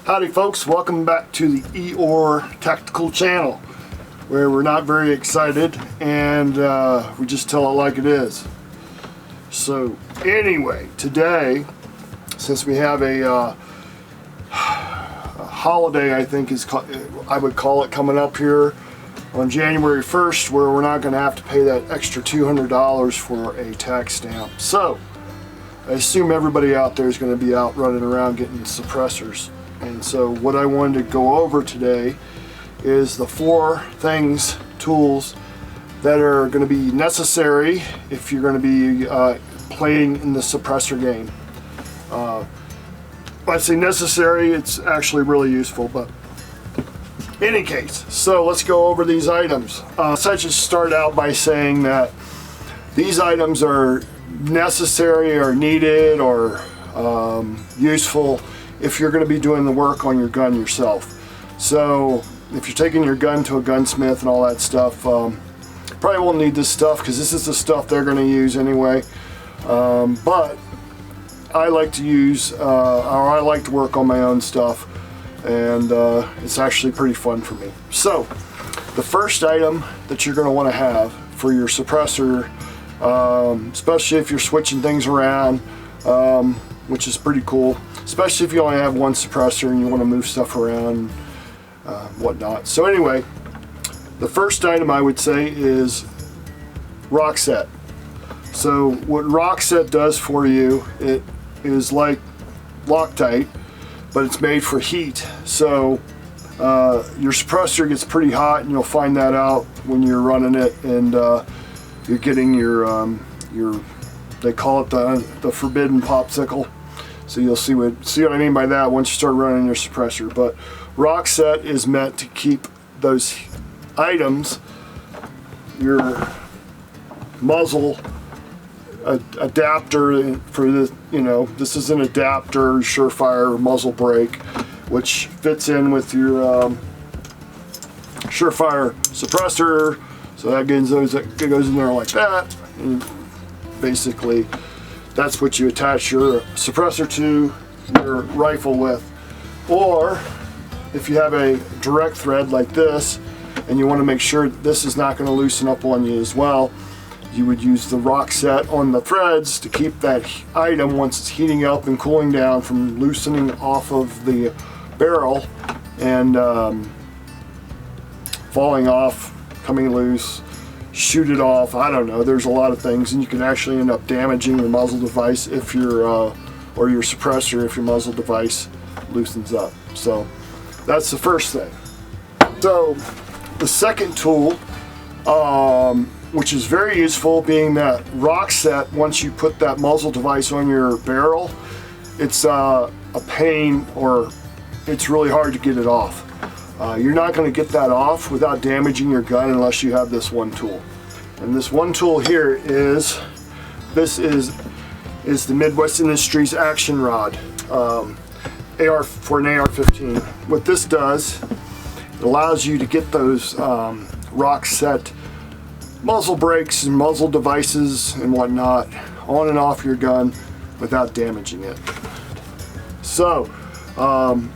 Howdy folks, welcome back to the Eeyore Tactical channel, where we're not very excited and we just tell it like it is. So anyway, today, since we have a holiday, I think I would call it, coming up here on January 1st, where we're not going to have to pay that extra $200 for a tax stamp. So I assume everybody out there is going to be out running around getting suppressors. And so what I wanted to go over today is the 4 tools that are going to be necessary if you're going to be playing in the suppressor game. When I say necessary, it's actually really useful, but in any case, so let's go over these items. So I just start out by saying that these items are necessary or needed or useful if you're going to be doing the work on your gun yourself. So if you're taking your gun to a gunsmith and all that stuff, probably won't need this stuff because this is the stuff they're going to use anyway. But I like to use, or I like to work on my own stuff, and it's actually pretty fun for me. So the first item that you're going to want to have for your suppressor, especially if you're switching things around, which is pretty cool, especially if you only have one suppressor and you want to move stuff around, whatnot. So anyway, the first item I would say is rock set. So what rock set does for you, it is like Loctite, but it's made for heat. So your suppressor gets pretty hot, and you'll find that out when you're running it, and you're getting your they call it the forbidden popsicle. So you'll see what I mean by that once you start running your suppressor. But rock set is meant to keep those items, your muzzle adapter for the, this is an adapter Surefire muzzle brake, which fits in with your Surefire suppressor. So that goes in there like that, and basically that's what you attach your suppressor to your rifle with. Or if you have a direct thread like this and you want to make sure this is not going to loosen up on you as well, you would use the rock set on the threads to keep that item, once it's heating up and cooling down, from loosening off of the barrel and falling off, coming loose, shoot it off. I don't know, there's a lot of things, and you can actually end up damaging your muzzle device if or your suppressor if your muzzle device loosens up. So that's the first thing. So the second tool, which is very useful, being that rock set, once you put that muzzle device on your barrel, it's a pain, or it's really hard to get it off. You're not going to get that off without damaging your gun unless you have this one tool. And this one tool here is the Midwest Industries Action Rod, for an AR-15. What this does, it allows you to get those rock set muzzle brakes and muzzle devices and whatnot on and off your gun without damaging it. So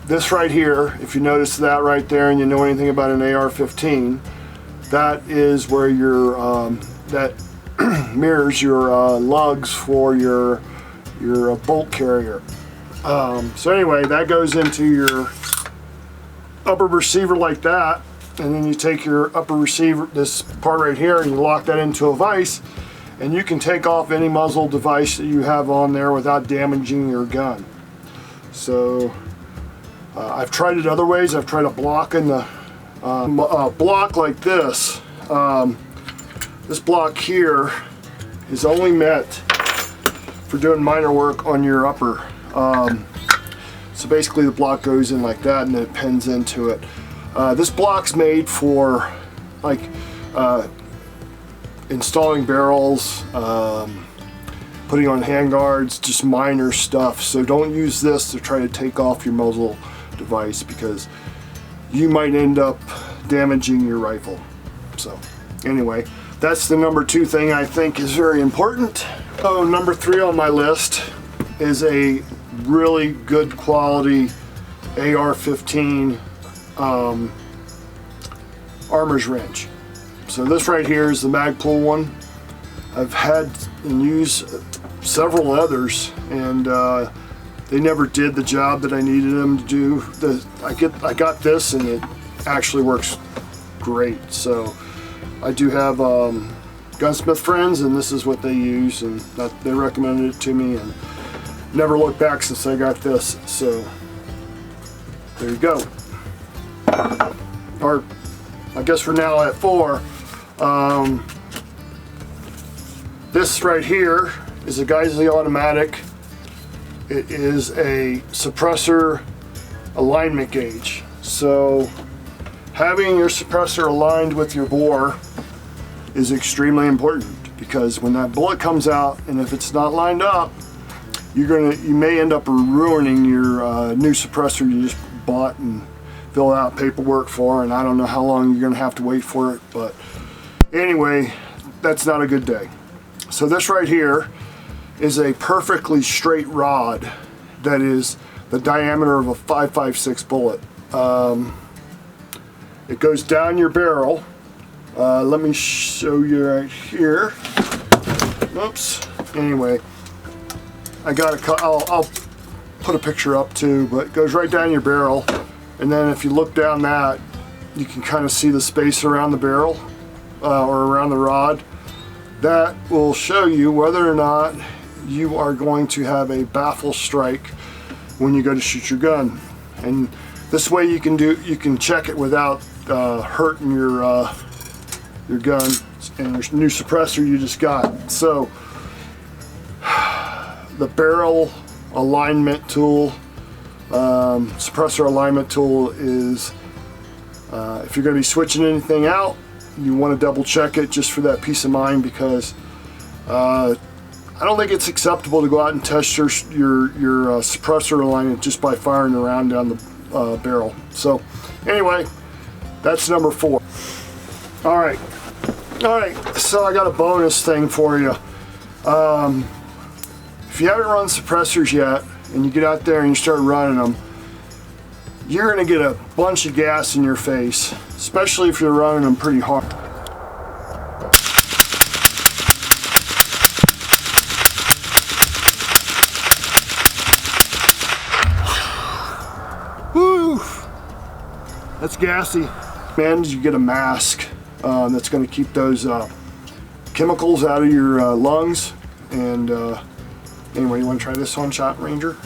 this right here, if you notice that right there and you know anything about an AR-15, that is where your that mirrors your lugs for your bolt carrier. So anyway, that goes into your upper receiver like that, and then you take your upper receiver, this part right here, and you lock that into a vise, and you can take off any muzzle device that you have on there without damaging your gun. So I've tried it other ways. I've tried a block in the block like this. This block here is only meant for doing minor work on your upper. So basically the block goes in like that, and then it pins into it. This block's made for like installing barrels, putting on handguards, just minor stuff. So don't use this to try to take off your muzzle device, because you might end up damaging your rifle. So anyway, that's the number 2 thing I think is very important. So number 3 on my list is a really good quality AR-15 armor's wrench. So this right here is the Magpul one. I've had and used several others, and they never did the job that I needed them to do. I got this, and it actually works great. So I do have gunsmith friends, and this is what they use, and they recommended it to me, and never looked back since I got this. So there you go. Or I guess we're now at 4. This right here is a Geisley automatic. It is a suppressor alignment gauge. So having your suppressor aligned with your bore is extremely important, because when that bullet comes out, and if it's not lined up, you may end up ruining your new suppressor you just bought and filled out paperwork for, and I don't know how long you're going to have to wait for it, but anyway, that's not a good day. So this right here is a perfectly straight rod that is the diameter of a 5.56 bullet. It goes down your barrel. Let me show you right here. Oops. Anyway, I got I'll put a picture up too, but it goes right down your barrel, and then if you look down that, you can kind of see the space around the barrel or around the rod. That will show you whether or not you are going to have a baffle strike when you go to shoot your gun. And this way you can check it without hurting your gun and your new suppressor you just got. So the barrel alignment tool, suppressor alignment tool is, if you're going to be switching anything out, you want to double check it just for that peace of mind, because I don't think it's acceptable to go out and test your suppressor alignment just by firing around down the barrel. So anyway, that's number 4. All right, so I got a bonus thing for you. If you haven't run suppressors yet, and you get out there and you start running them, you're going to get a bunch of gas in your face, especially if you're running them pretty hard. Woo! That's gassy. Man, you get a mask that's going to keep those chemicals out of your lungs. And anyway, you want to try this on shot, Ranger?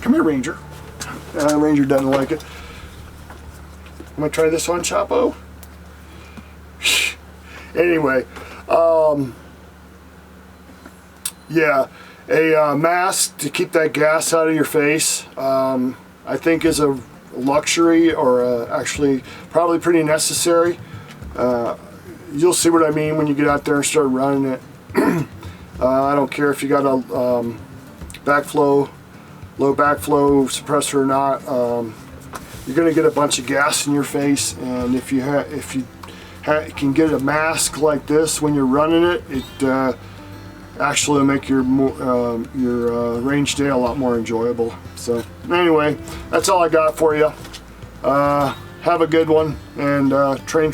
Come here, Ranger. Ranger doesn't like it. I'm gonna try this on Chapo. Anyway, yeah, a mask to keep that gas out of your face, I think is a luxury, or actually probably pretty necessary. You'll see what I mean when you get out there and start running it. I don't care if you got a low backflow suppressor or not. You're going to get a bunch of gas in your face, and if you can get a mask like this when you're running it, it actually will make your range day a lot more enjoyable. So anyway, that's all I got for you. Have a good one, and train.